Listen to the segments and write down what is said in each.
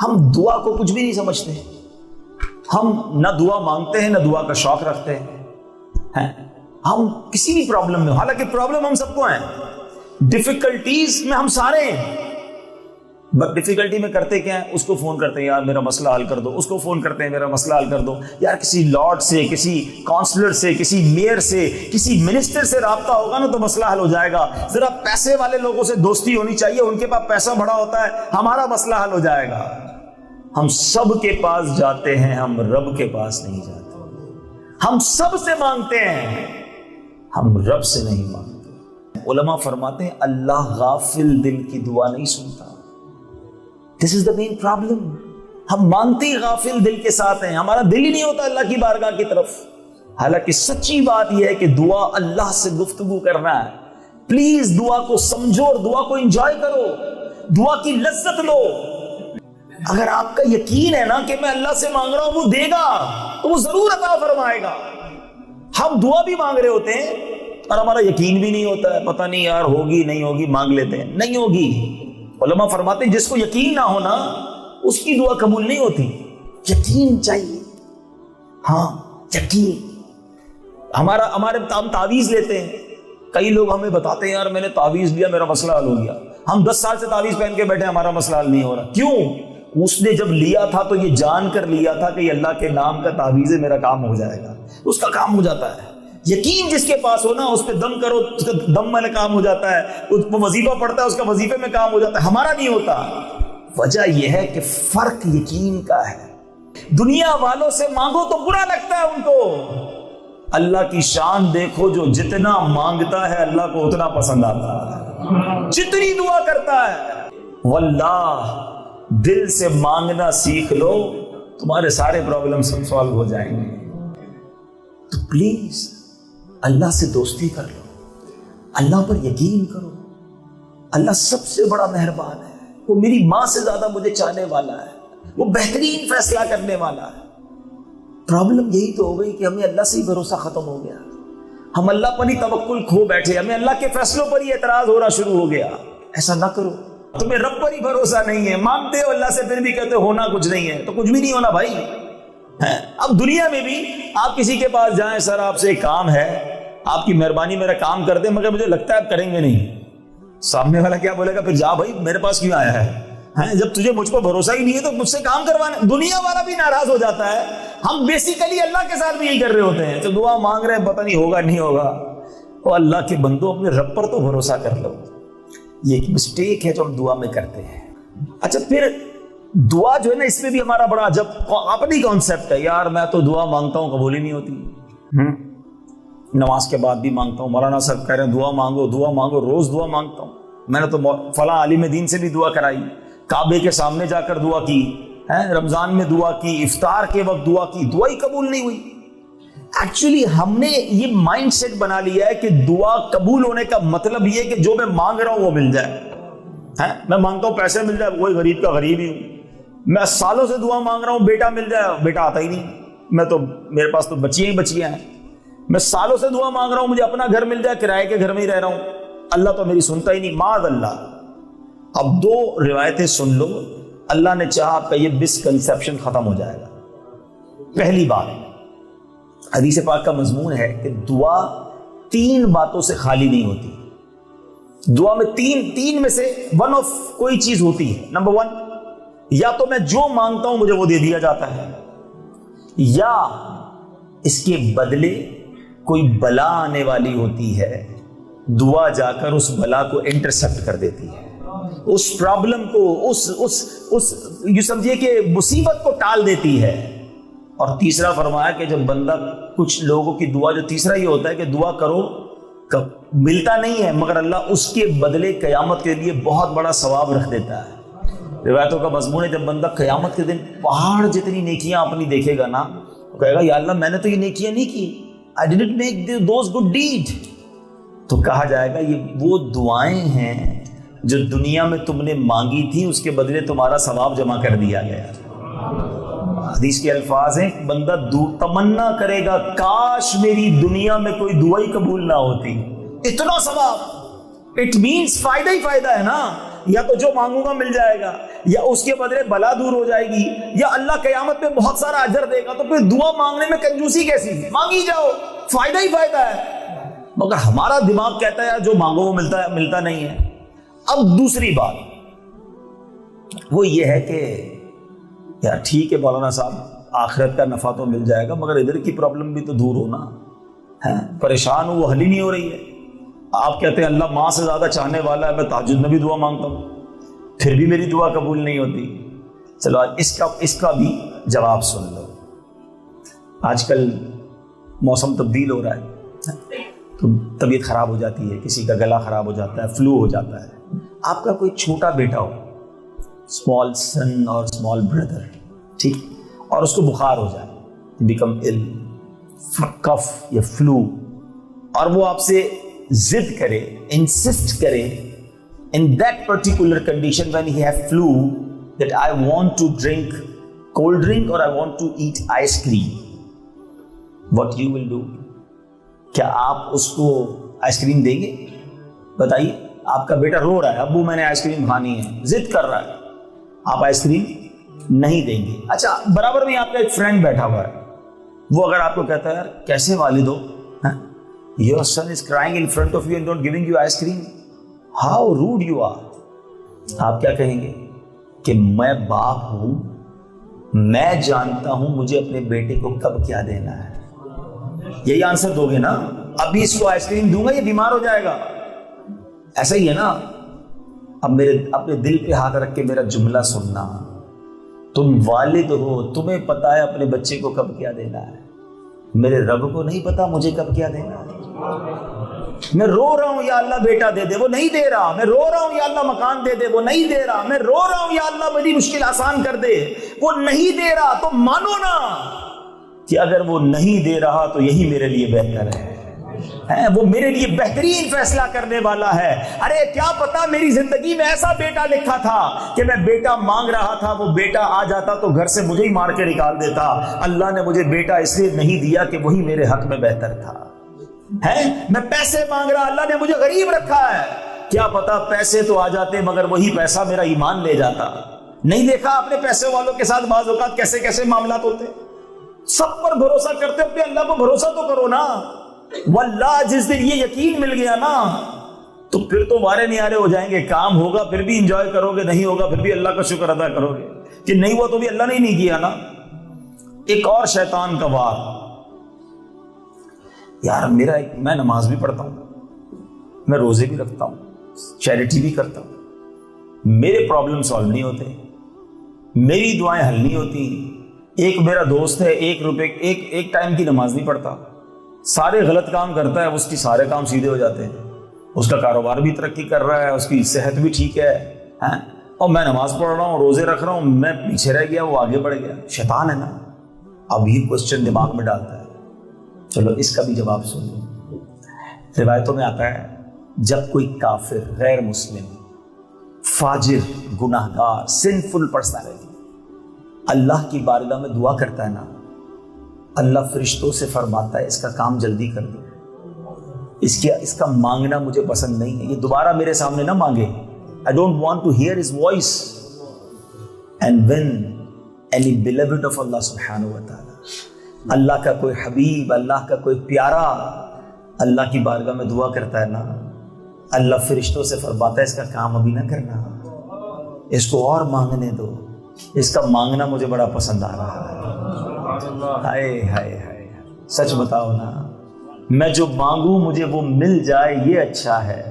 ہم دعا کو کچھ بھی نہیں سمجھتے، ہم نہ دعا مانگتے ہیں نہ دعا کا شوق رکھتے ہیں، ہم کسی بھی پرابلم میں، حالانکہ پرابلم ہم سب کو ہیں، ڈیفیکلٹیز میں ہم سارے ہیں، بٹ ڈیفیکلٹی میں کرتے کیا ہیں؟ اس کو فون کرتے ہیں یار میرا مسئلہ حل کر دو، اس کو فون کرتے ہیں میرا مسئلہ حل کر دو، یار کسی لارڈ سے، کسی کونسلر سے، کسی میئر سے، کسی منسٹر سے رابطہ ہوگا نا تو مسئلہ حل ہو جائے گا، ذرا پیسے والے لوگوں سے دوستی ہونی چاہیے، ان کے پاس پیسہ بڑا ہوتا ہے، ہمارا مسئلہ حل ہو جائے گا۔ ہم سب کے پاس جاتے ہیں، ہم رب کے پاس نہیں جاتے، ہم سب سے مانگتے ہیں، ہم رب سے نہیں مانگتے۔ علماء فرماتے ہیں اللہ غافل دل کی دعا نہیں سنتا۔ This is the main problem۔ ہم مانگتے ہی غافل دل کے ساتھ ہیں، ہمارا دل ہی نہیں ہوتا اللہ کی بارگاہ کی طرف۔ حالانکہ سچی بات یہ ہے کہ دعا اللہ سے گفتگو کرنا ہے۔ پلیز دعا کو سمجھو اور دعا کو انجوائے کرو، دعا کی لذت لو۔ اگر آپ کا یقین ہے نا کہ میں اللہ سے مانگ رہا ہوں وہ دے گا تو وہ ضرور عطا فرمائے گا۔ ہم دعا بھی مانگ رہے ہوتے ہیں اور ہمارا یقین بھی نہیں ہوتا ہے، پتہ نہیں یار ہوگی نہیں ہوگی، مانگ لیتے ہیں، نہیں ہوگی۔ علماء فرماتے ہیں جس کو یقین نہ ہونا اس کی دعا قبول نہیں ہوتی، یقین چاہیے، ہاں یقین۔ ہمارے ہم تعویذ لیتے ہیں، کئی لوگ ہمیں بتاتے ہیں یار میں نے تعویذ لیا میرا مسئلہ حل ہو گیا، ہم 10 سال سے تعویذ پہن کے بیٹھے ہمارا مسئلہ حل نہیں ہو رہا۔ کیوں؟ اس نے جب لیا تھا تو یہ جان کر لیا تھا کہ یہ اللہ کے نام کا تعویذ ہے، میرا کام ہو جائے گا، اس کا کام ہو جاتا ہے۔ یقین جس کے پاس ہو نا اس پہ دم کرو، اس کا دم میں کام ہو جاتا ہے، اس پہ وظیفہ پڑھتا ہے اس کا وظیفے میں کام ہو جاتا ہے، ہمارا نہیں ہوتا۔ وجہ یہ ہے کہ فرق یقین کا ہے۔ دنیا والوں سے مانگو تو برا لگتا ہے ان کو، اللہ کی شان دیکھو جو جتنا مانگتا ہے اللہ کو اتنا پسند آتا ہے، جتنی دعا کرتا ہے۔ واللہ دل سے مانگنا سیکھ لو، تمہارے سارے پرابلم سالو ہو جائیں گے۔ تو پلیز اللہ سے دوستی کر لو، اللہ پر یقین کرو، اللہ سب سے بڑا مہربان ہے، وہ میری ماں سے زیادہ مجھے چاہنے والا ہے، وہ بہترین فیصلہ کرنے والا ہے۔ پرابلم یہی تو ہو گئی کہ ہمیں اللہ سے ہی بھروسہ ختم ہو گیا، ہم اللہ پر ہی توکل کھو بیٹھے، ہمیں اللہ کے فیصلوں پر ہی اعتراض ہونا شروع ہو گیا۔ ایسا نہ کرو، تمہیں رب پر ہی بھروسہ نہیں ہے، مانگتے ہو اللہ سے پھر بھی کہتے ہو ہونا کچھ نہیں ہے، تو کچھ بھی نہیں ہونا بھائی۔ اب دنیا میں بھی آپ کسی کے پاس جائیں، سر آپ سے ایک کام ہے، آپ کی مہربانی میرا کام کر دیں مگر مجھے لگتا ہے آپ کریں گے نہیں، سامنے والا کیا بولے گا؟ پھر جا بھائی میرے پاس کیوں آیا ہے، جب تجھے مجھ پر بھروسہ ہی نہیں ہے تو مجھ سے کام کروانا۔ دنیا والا بھی ناراض ہو جاتا ہے۔ ہم بیسیکلی اللہ کے ساتھ بھی یہی کر رہے ہوتے ہیں، تو دعا مانگ رہے ہیں پتہ نہیں ہوگا نہیں ہوگا۔ تو اللہ کے بندو اپنے رب پر تو بھروسہ کر لو، یہ ایک مسٹیک ہے جو ہم دعا میں کرتے ہیں۔ اچھا پھر دعا جو ہے نا اس میں بھی ہمارا بڑا عجب اپنی کانسیپٹ ہے، یار میں تو دعا مانگتا ہوں قبول ہی نہیں ہوتی، نماز کے بعد بھی مانگتا ہوں، مولانا صاحب کہہ رہے ہیں دعا مانگو، روز دعا مانگتا ہوں، میں نے تو فلاں عالم دین سے بھی دعا کرائی، کعبے کے سامنے جا کر دعا کی، رمضان میں دعا کی، افطار کے وقت دعا کی، دعا ہی قبول نہیں ہوئی۔ ایکچولی ہم نے یہ مائنڈ سیٹ بنا لیا ہے کہ دعا قبول ہونے کا مطلب یہ کہ جو میں مانگ رہا ہوں وہ مل جائے۔ میں مانگتا ہوں پیسے مل جائے، وہی غریب کا غریب ہی ہوں۔ میں سالوں سے دعا مانگ رہا ہوں بیٹا مل جائے، بیٹا آتا ہی نہیں، میں تو میرے پاس تو بچیاں ہی بچیاں ہیں۔ میں سالوں سے دعا مانگ رہا ہوں مجھے اپنا گھر مل جائے، کرائے کے گھر میں ہی رہ رہا ہوں، اللہ تو میری سنتا ہی نہیں، معاذ اللہ۔ اب 2 روایتیں سن لو، اللہ نے چاہا آپ کا یہ مسکنسیپشن ختم ہو جائے گا۔ پہلی بات، حدیث پاک کا مضمون ہے کہ دعا 3 باتوں سے خالی نہیں ہوتی۔ دعا میں تین میں سے ون آف کوئی چیز ہوتی ہے۔ نمبر 1، یا تو میں جو مانگتا ہوں مجھے وہ دے دیا جاتا ہے، یا اس کے بدلے کوئی بلا آنے والی ہوتی ہے، دعا جا کر اس بلا کو انٹرسپٹ کر دیتی ہے، اس پرابلم کو، اس یہ سمجھیے کہ مصیبت کو ٹال دیتی ہے۔ اور تیسرا فرمایا کہ جب بندہ، کچھ لوگوں کی دعا جو تیسرا یہ ہوتا ہے کہ دعا کرو ملتا نہیں ہے مگر اللہ اس کے بدلے قیامت کے لیے بہت بڑا ثواب رکھ دیتا ہے۔ روایتوں کا مضمون ہے جب بندہ قیامت کے دن پہاڑ جتنی نیکیاں اپنی دیکھے گا نا، وہ کہے گا یا اللہ میں نے تو یہ نیکیاں نہیں کی، I didn't make those good deed۔ تو کہا جائے گا یہ وہ دعائیں ہیں جو دنیا میں تم نے مانگی تھی، اس کے بدلے تمہارا ثواب جمع کر دیا گیا۔ حدیث کے الفاظ ہیں، بندہ تمنا کرے گا کاش میری دنیا میں کوئی دعا ہی قبول نہ ہوتی، اتنا ثواب۔ اٹ مینس فائدہ ہی فائدہ ہے نا، یا تو جو مانگوں گا مل جائے گا، یا اس کے بدلے بلا دور ہو جائے گی، یا اللہ قیامت میں بہت سارا اجر دے گا، تو پھر دعا مانگنے میں کنجوسی کیسی؟ مانگی جاؤ، فائدہ ہی فائدہ ہے۔ مگر ہمارا دماغ کہتا ہے یار جو مانگو وہ ملتا نہیں ہے۔ اب دوسری بات وہ یہ ہے کہ یار ٹھیک ہے مولانا صاحب، آخرت کا نفع تو مل جائے گا، مگر ادھر کی پرابلم بھی تو دور ہونا ہے، پریشان ہوں وہ حل ہی نہیں ہو رہی ہے۔ آپ کہتے ہیں اللہ ماں سے زیادہ چاہنے والا ہے، میں تہجد میں بھی دعا مانگتا ہوں پھر بھی میری دعا قبول نہیں ہوتی۔ چلو آج اس کا بھی جواب سن لو۔ آج کل موسم تبدیل ہو رہا ہے تو طبیعت خراب ہو جاتی ہے، کسی کا گلا خراب ہو جاتا ہے، فلو ہو جاتا ہے۔ آپ کا کوئی چھوٹا بیٹا ہو، اسمال سن اور اسمال بردر، ٹھیک، اور اس کو بخار ہو جائے، بیکم ال، کف یا فلو، اور وہ آپ سے ضد کرے، انسسٹ کرے in that particular condition when he have flu that I want to drink cold drink or I want to eat ice cream, what you will do؟ کیا آپ اس کو آئس کریم دیں گے؟ بتائیے، آپ کا بیٹا رو رہا ہے ابو میں نے آئس کریم کھانی ہے، ضد کر رہا ہے، آپ آئس کریم نہیں دیں گے۔ اچھا برابر میں آپ کا ایک فرینڈ بیٹھا ہوا ہے، وہ اگر آپ کو کہتا ہے یار کیسے والد ہو، your son is crying in front of you and not giving you ice cream, how rude you are، آپ کیا کہیں گے کہ میں باپ ہوں، میں جانتا ہوں مجھے اپنے بیٹے کو کب کیا دینا ہے۔ یہی آنسر دو گے نا؟ ابھی اس کو آئس کریم دوں گا یہ بیمار ہو جائے گا، ایسا ہی ہے نا۔ اب میرے اپنے دل پہ ہاتھ رکھ کے میرا جملہ سننا، تم والد ہو، تمہیں پتا ہے اپنے بچے کو کب کیا دینا ہے، میرے رب کو نہیں پتا مجھے کب کیا دینا ہے۔ میں رو رہا ہوں یا اللہ بیٹا دے دے، وہ نہیں دے رہا، میں رو رہا ہوں یا اللہ مکان دے دے، وہ نہیں دے رہا، میں رو رہا ہوں یا اللہ میری مشکل آسان کر دے، وہ نہیں دے رہا، تو مانو نا کہ اگر وہ نہیں دے رہا تو یہی میرے لیے بہتر ہے، وہ میرے لیے بہترین فیصلہ کرنے والا ہے۔ ارے کیا پتا میری زندگی میں ایسا بیٹا لکھا تھا کہ میں بیٹا مانگ رہا تھا، وہ بیٹا آ جاتا تو گھر سے مجھے ہی مار کے نکال دیتا۔ اللہ نے مجھے بیٹا اس لیے نہیں دیا کہ وہی میرے حق میں بہتر تھا۔ میں پیسے مانگ رہا، اللہ نے مجھے غریب رکھا ہے، کیا پتا پیسے تو آ جاتے مگر وہی پیسہ میرا ایمان لے جاتا۔ نہیں دیکھا اپنے پیسے والوں کے ساتھ بعض اوقات کیسے کیسے معاملات ہوتے؟ سب پر بھروسہ کرتے ہوتے اللہ کو بھروسہ تو کرو نا۔ واللہ جس دن یہ یقین مل گیا نا تو پھر تو وارے نیارے ہو جائیں گے، کام ہوگا پھر بھی انجوائے کرو گے، نہیں ہوگا پھر بھی اللہ کا شکر ادا کرو گے کہ نہیں ہوا تو بھی اللہ نے نہیں کیا نا۔ ایک اور شیطان کا وار، یار میں نماز بھی پڑھتا ہوں، میں روزے بھی رکھتا ہوں، چیریٹی بھی کرتا ہوں، میرے پرابلم سالو نہیں ہوتے، میری دعائیں حل نہیں ہوتی۔ ایک میرا دوست ہے ایک ٹائم کی نماز نہیں پڑھتا، سارے غلط کام کرتا ہے، اس کی سارے کام سیدھے ہو جاتے ہیں، اس کا کاروبار بھی ترقی کر رہا ہے، اس کی صحت بھی ٹھیک ہے، اور میں نماز پڑھ رہا ہوں، روزے رکھ رہا ہوں، میں پیچھے رہ گیا، وہ آگے بڑھ گیا۔ شیطان ہے نا، اب یہ کوسچن دماغ میں ڈالتا ہے۔ چلو اس کا بھی جواب سن لو۔ روایتوں میں آتا ہے جب کوئی کافر، غیر مسلم، فاجر، گناہگار، سنفل پرسنالٹی اللہ کی بارگاہ میں دعا کرتا ہے نا، اللہ فرشتوں سے فرماتا ہے اس کا کام جلدی کر دو، اس کا مانگنا مجھے پسند نہیں ہے، یہ دوبارہ میرے سامنے نہ مانگے، I don't want to hear his voice۔ And when any beloved of Allah subhanahu wa ta'ala، اللہ کا کوئی حبیب، اللہ کا کوئی پیارا اللہ کی بارگاہ میں دعا کرتا ہے نا، اللہ فرشتوں سے فرماتا ہے اس کا کام ابھی نہ کرنا، اس کو اور مانگنے دو، اس کا مانگنا مجھے بڑا پسند آ رہا ہے۔ ہائے ہائے ہائے، سچ بتاؤ نا، میں جو مانگوں مجھے وہ مل جائے یہ اچھا ہے،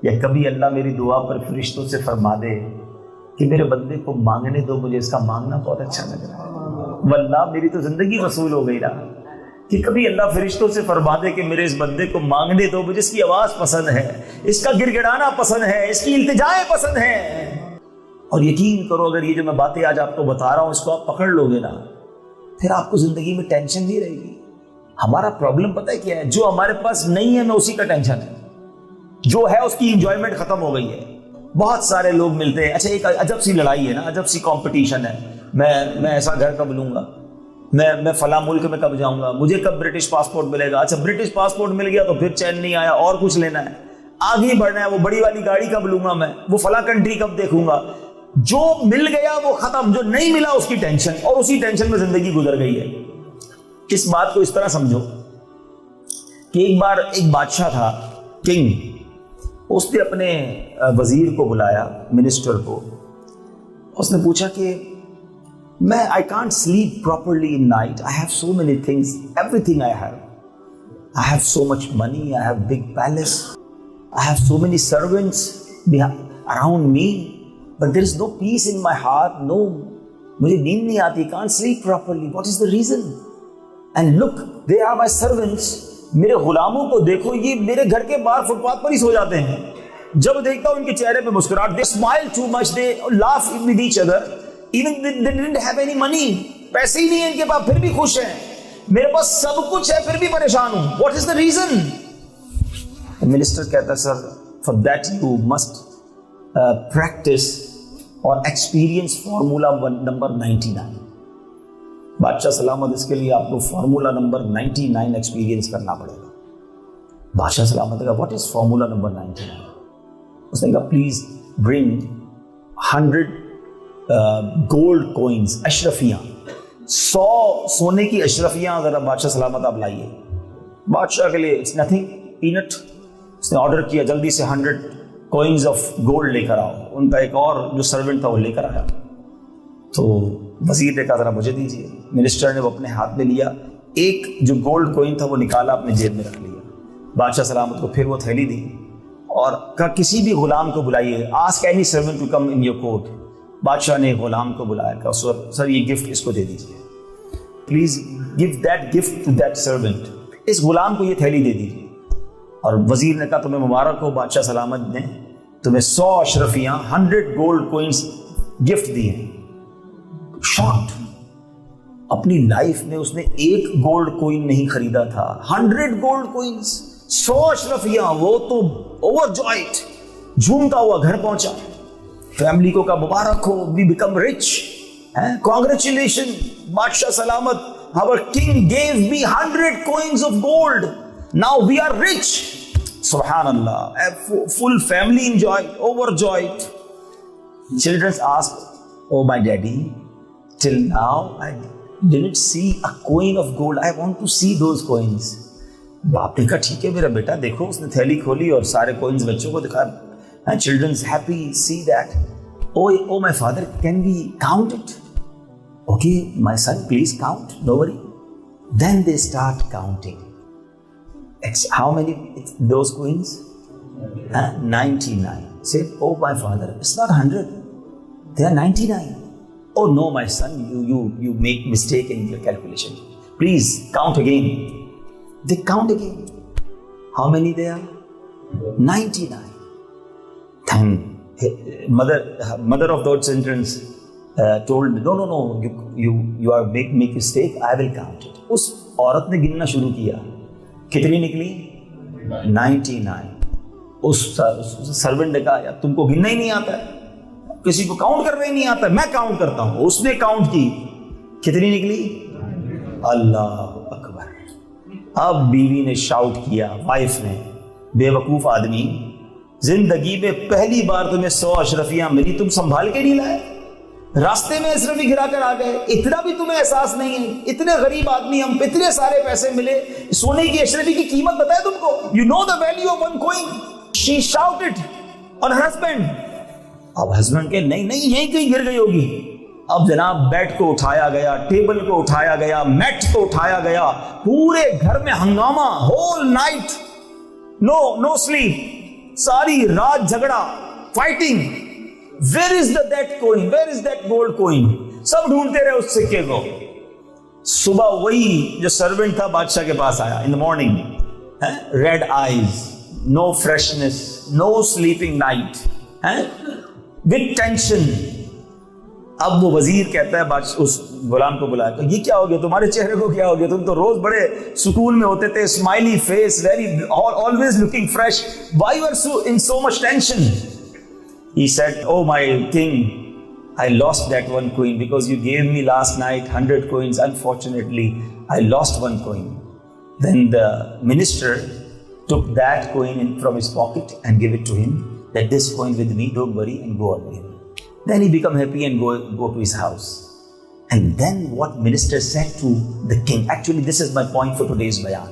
یا کبھی اللہ میری دعا پر فرشتوں سے فرما دے کہ میرے بندے کو مانگنے دو، مجھے اس کا مانگنا بہت اچھا لگ رہا ہے۔ واللہ میری تو زندگی وصول ہو گئی نا کہ کبھی اللہ فرشتوں سے فرما دے کہ میرے اس بندے کو مانگنے دو، مجھے اس کی آواز پسند ہے، اس کا گڑ گڑانا پسند ہے، اس کی التجائیں پسند ہیں۔ اور یقین کرو اگر یہ جو میں باتیں آج آپ کو بتا رہا ہوں اس کو آپ پکڑ لو گے نا، پھر آپ کو زندگی میں ٹینشن نہیں رہے گی۔ ہمارا پرابلم پتہ ہے کیا ہے؟ جو ہمارے پاس نہیں ہے میں اسی کا ٹینشن ہے، جو ہے اس کی انجوائمنٹ ختم ہو گئی ہے۔ بہت سارے لوگ ملتے ہیں، اچھا ایک عجب سی لڑائی ہے نا، عجب سی کمپٹیشن ہے، میں ایسا گھر کب لوں گا، میں فلاں ملک میں کب جاؤں گا، مجھے کب برٹش پاسپورٹ ملے گا، اچھا برٹش پاسپورٹ مل گیا تو پھر چین نہیں آیا، اور کچھ لینا ہے، آگے بڑھنا ہے, وہ بڑی والی گاڑی کب لوں گا میں, وہ فلاں کنٹری کب دیکھوں گا. جو مل گیا وہ ختم, جو نہیں ملا اس کی ٹینشن, اور اسی ٹینشن میں زندگی گزر گئی ہے. اس بات کو اس طرح سمجھو کہ ایک بار ایک بادشاہ تھا, کنگ, اس نے اپنے وزیر کو بلایا, منسٹر کو. اس نے پوچھا کہ میں I can't sleep properly in night. I have so many things, everything I have. I have so much money, I have big palace, I have so many servants around me, but there is no peace in my heart. No, mujhe neend nahi aati, can't sleep properly. What is the reason? And look, they are my servants. میرے غلاموں کو دیکھو, یہ میرے گھر کے باہر fit path پر ہی سو جاتے ہیں. جب دیکھتا ہوں ان کے چہرے پہ مسکراہٹ, they smile too much, they laugh with each other. Even they didn't have any money. پیسے ہی نہیں ہیں ان کے پاس, پھر بھی خوش ہیں. میرے پاس سب کچھ ہے, پھر بھی پریشان ہوں. What is the reason? Minister کہتا ہے, sir, for that you must practice or experience formula number 99. بادشاہ سلامت, اس کے لیے آپ کو فارمولا نمبر 99 ایکسپیرینس کرنا پڑے گا. بادشاہ سلامت کا واٹ از فارمولا نمبر 99؟ اس نے کہا پلیز برنگ 100 گولڈ کوئنز, اشرفیاں, 100 سونے کی اشرفیاں ذرا بادشاہ سلامت آپ لائیے. بادشاہ کے لیے اٹس نتھنگ, پینٹ. اس نے آرڈر کیا جلدی سے 100 کوئنز آف گولڈ لے کر آؤ. ان کا ایک اور جو سرونٹ تھا وہ لے کر آیا. تو وزیر نے کہا ذرا مجھے دیجیے. منسٹر نے وہ اپنے ہاتھ میں لیا, ایک جو گولڈ کوئن تھا وہ نکالا, اپنے جیب میں رکھ لیا. بادشاہ سلامت کو پھر وہ تھیلی دی اور کہا کسی بھی غلام کو بلائیے, ask any servant to come in your court. بادشاہ نے غلام کو بلایا, کہا سر یہ گفٹ اس کو دے دیجیے, please give that gift to that servant. اس غلام کو یہ تھیلی دے دیجیے. اور وزیر نے کہا تمہیں مبارک ہو, بادشاہ سلامت نے تمہیں 100 اشرفیاں 100 گولڈ کوئنز گفٹ دیے. شاکڈ, اپنی لائف میں اس نے ایک گولڈ کوئن نہیں خریدا تھا, 100 گولڈ کوئنز, 100 اشرفیاں. وہ تو اوور جوائٹ, جھومتا ہوا گھر پہنچا. فیملی کو کہا مبارک ہو, وی بیکم رچ, کانگریچولیشن بادشاہ سلامت, our king gave me 100 coins of gold, now we are rich. سبحان اللہ, full family enjoyed, overjoyed. Children asked, oh my daddy, till now I didn't see a coin of gold, I want to see those coins. باپ نے کہا ٹھیک ہے میرا بیٹا, دیکھو. اس نے تھیلی کھولی اور سارے کوئنز بچوں کو دکھایا. And children's happy, see that. Oh my father, can we count it? Okay, my son, please count, no worry. Then they start counting. How many those coins? 99. Say, oh my father, it's not 100, they are 99. Oh no my son, you make mistake in your calculation. Please count again. They count again. How many they are? 99. Then mother of those children told, no, you are make mistake, I will count it. اس عورت نے گننا شروع کیا. کتنی نکلی؟ 99. اس servant نے کہا یار تم کو گننا ہی نہیں آتا ہے, کسی کو کاؤنٹ کرنا ہی نہیں آتا, میں کاؤنٹ کرتا ہوں. اس نے کاؤنٹ کی, کتنی نکلی؟ اللہ اکبر. اب بیوی نے شاؤٹ کیا, وائف نے, بے وقوف آدمی, زندگی میں پہلی بار تمہیں 100 اشرفیاں ملی, تم سنبھال کے نہیں لائے, راستے میں اشرفی گرا کر آ گئے. اتنا بھی تمہیں احساس نہیں ہے, اتنے غریب آدمی ہم, اتنے سارے پیسے ملے, سونے کی اشرفی کی قیمت بتائے تم کو. You know the value of one coin. She shouted on her husband. اب ہسبینڈ کے نہیں یہیں کہیں گر گئی ہوگی. اب جناب بیڈ کو اٹھایا گیا, ٹیبل کو اٹھایا گیا, میٹ کو اٹھایا گیا, پورے گھر میں ہنگامہ, ہول نائٹ, نو سلیپ, ساری رات جھگڑا, fighting. Where is that coin, where is that gold coin. سب ڈھونڈتے رہے اس سکے کو. صبح وہی جو سرونٹ تھا بادشاہ کے پاس آیا in the morning, red eyes, no freshness, no sleeping night, with tension. اب وہ وزیر کہتا ہے اس غلام کو بلایا, یہ کیا ہو گیا تمہارے چہرے کو, کیا ہو گیا, تم تو روز بڑے سکون میں ہوتے تھے, smiley face, very always looking fresh, why you are in so much tension? He said, oh my king, I lost that one coin because you gave me last night 100 coins. Unfortunately, I lost one coin. Then the minister took that coin from his pocket and gave it to him, that this coin with me, don't worry, and go away. Then he became happy and go to his house. And then what minister said to the king, actually this is my point for today's bayan.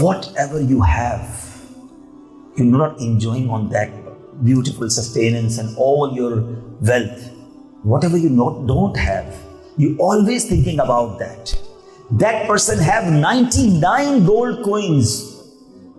Whatever you have, you're not enjoying on that beautiful sustenance and all your wealth. Whatever you don't have, you always thinking about that. That person have 99 gold coins.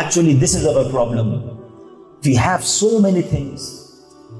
Actually this is our problem. We have so many things.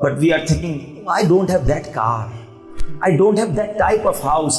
But we are thinking, I don't have that car. I don't have that type of house.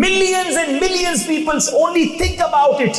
Millions and millions people only think about it,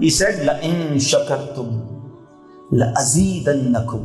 He said la in shakartum la azidannakum,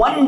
1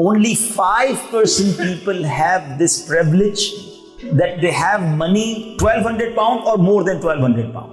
only 5% people have this privilege that they have money 1200 pound or more than 1200 pound.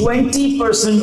20%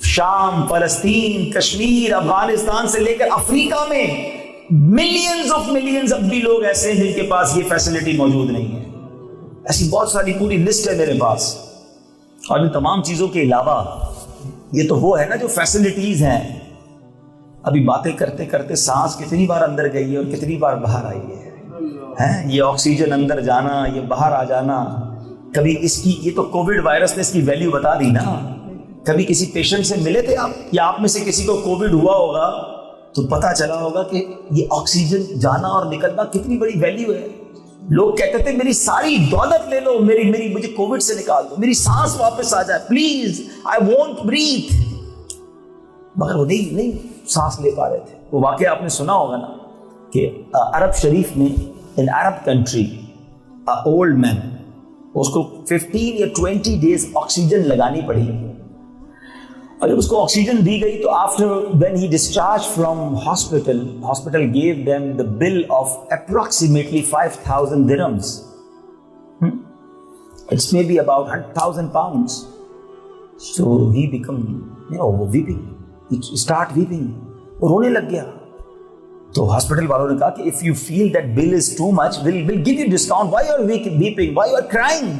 شام، فلسطین، کشمیر، افغانستان سے لے کر افریقہ میں millions of millions اب بھی لوگ ایسے ہیں جن کے پاس یہ فیسلٹی موجود نہیں ہے. ایسی بہت ساری پوری لسٹ ہے میرے پاس. اور ان تمام چیزوں کے علاوہ یہ تو وہ ہے نا جو فیسلٹیز ہیں. ابھی باتیں کرتے کرتے سانس کتنی بار اندر گئی ہے اور کتنی بار باہر آئی ہے. یہ آکسیجن اندر جانا، یہ باہر آ جانا. کبھی اس کی، یہ تو کووڈ وائرس نے اس کی ویلیو بتا دی نا. کبھی کسی پیشنٹ سے ملے تھے آپ، یا آپ میں سے کسی کو کووڈ ہوا ہوگا تو پتا چلا ہوگا کہ یہ آکسیجن جانا اور نکلنا کتنی بڑی ویلیو ہے. لوگ کہتے تھے میری ساری دولت لے لو، میری مجھے کووڈ سے نکال دو، میری سانس واپس آ جائے پلیز، آئی وانٹ بریتھ. مگر وہ نہیں سانس لے پا رہے تھے. وہ واقعہ آپ نے سنا ہوگا نا کہ عرب شریف میں ان عرب کنٹری اولڈ مین، اس کو 15 یا 20 days آکسیجن لگانی پڑی. اور جب اس کو آکسیجن دی گئی تو after when he discharge from hospital give them the bill of approximately 5,000 dirhams. It's maybe about 100,000 pounds. So he become, weeping. He start weeping. وہ رونے لگ گیا. تو ہاسپٹل والوں نے کہا کہ if you feel that bill is too much, we'll give you discount. Why you are weeping? Why you are crying?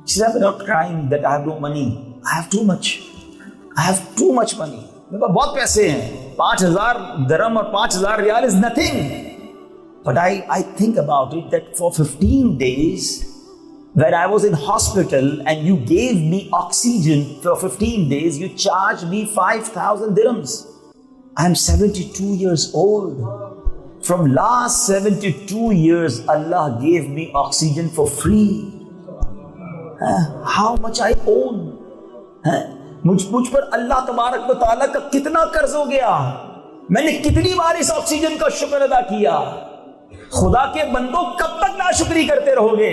He said, I'm not crying that I have no money. I have too much money. میرے پاس بہت پیسے ہیں. 5,000 درہم اور 5,000 ریال is nothing. But I think about it that for 15 days when I was in hospital and you gave me oxygen for 15 days, you charged me 5,000 dirhams. I'm 72 years old. From last 72 years, Allah gave me oxygen for free. How much I own? مجھ پر اللہ تبارک و تعالیٰ کا کتنا قرض ہو گیا. میں نے کتنی بار اس آکسیجن کا شکر ادا کیا. خدا کے بندوں کب تک ناشکری کرتے رہو گے؟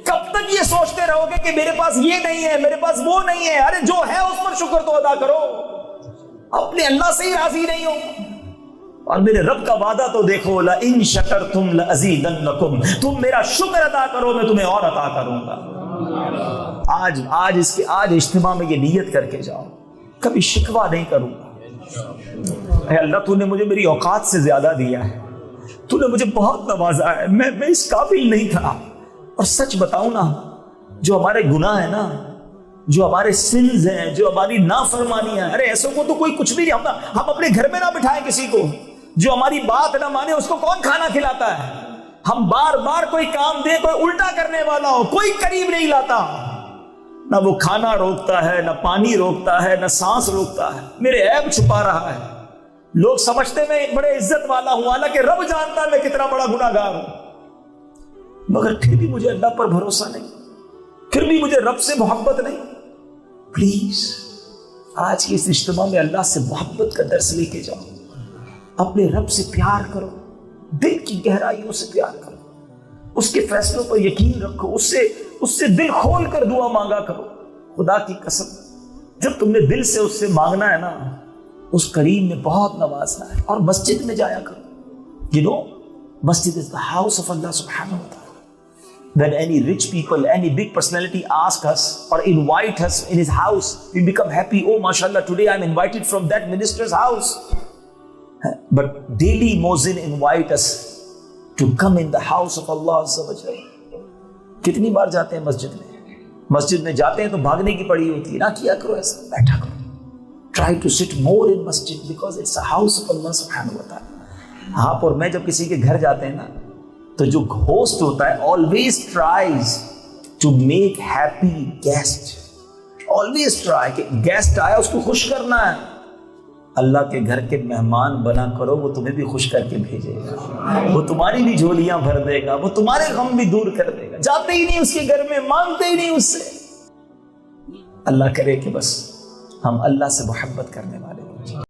کب تک یہ سوچتے رہو گے کہ میرے پاس یہ نہیں ہے، میرے پاس وہ نہیں ہے؟ ارے جو ہے اس پر شکر تو ادا کرو. اپنے اللہ سے ہی راضی نہیں ہو. اور میرے رب کا وعدہ تو دیکھو، لَإِن شَكَرْتُمْ لَأَزِيدَنَّكُمْ. تم میرا شکر ادا کرو میں تمہیں اور عطا کروں گا. آج اجتماع میں یہ نیت کر کے جاؤ، کبھی شکوہ نہیں کروں گا. اے اللہ تو نے مجھے میری اوقات سے زیادہ دیا ہے، تو نے مجھے بہت نوازا ہے، میں اس قابل نہیں تھا. اور سچ بتاؤں نا، جو ہمارے گناہ ہیں نا، جو ہمارے سنز ہیں، جو ہماری نافرمانیاں ہیں، ارے ایسوں کو تو کوئی کچھ بھی نہیں. ہم اپنے گھر میں نہ بٹھائیں کسی کو جو ہماری بات نہ مانے. اس کو کون کھانا کھلاتا ہے؟ ہم بار بار کوئی کام دے، کوئی الٹا کرنے والا ہو، کوئی قریب نہیں لاتا. نہ وہ کھانا روکتا ہے، نہ پانی روکتا ہے، نہ سانس روکتا ہے. میرے عیب چھپا رہا ہے. لوگ سمجھتے میں بڑے عزت والا ہوں، حالانکہ رب جانتا ہے میں کتنا بڑا گناہ گار ہوں. مگر پھر بھی مجھے اللہ پر بھروسہ نہیں، پھر بھی مجھے رب سے محبت نہیں. پلیز آج کے اس اجتماع میں اللہ سے محبت کا درس لے کے جاؤ. اپنے رب سے پیار کرو، دل کی گہرائیوں سے پیار کرو، اس کے فیصلوں پر یقین رکھو، اس سے دل کھول کر دعا مانگا کرو. خدا کی قسم جب تم نے دل سے اس سے مانگنا ہے نا، اس کریم نے بہت نوازنا ہے. اور مسجد میں جایا کرو. مسجد is the house of Allah subhanahu wa ta'ala. When any rich people, any big personality ask us or invite us in his house, we become happy. Oh, mashallah, today I'm invited from that minister's house. But daily Muezzin invite us to come in the house of Allah azza wa jalla. کتنی بار جاتے ہیں مسجد میں جاتے ہیں تو بھاگنے کی پڑی ہوتی ہے. نہ کیا کرو ایسا، بیٹھا کرو. Try to sit more in masjid because it's a house of Allah subhanahu wa ta'ala. آپ اور میں جب کسی کے گھر جاتے ہیں نا تو جو ہوسٹ ہوتا ہے always tries to make happy guest. Always try کہ گیسٹ آیا اس کو خوش کرنا ہے. اللہ کے گھر کے مہمان بنا کرو، وہ تمہیں بھی خوش کر کے بھیجے گا، وہ تمہاری بھی جھولیاں بھر دے گا، وہ تمہارے غم بھی دور کر دے گا. جاتے ہی نہیں اس کے گھر میں، مانگتے ہی نہیں اس سے. اللہ کرے کہ بس ہم اللہ سے محبت کرنے والے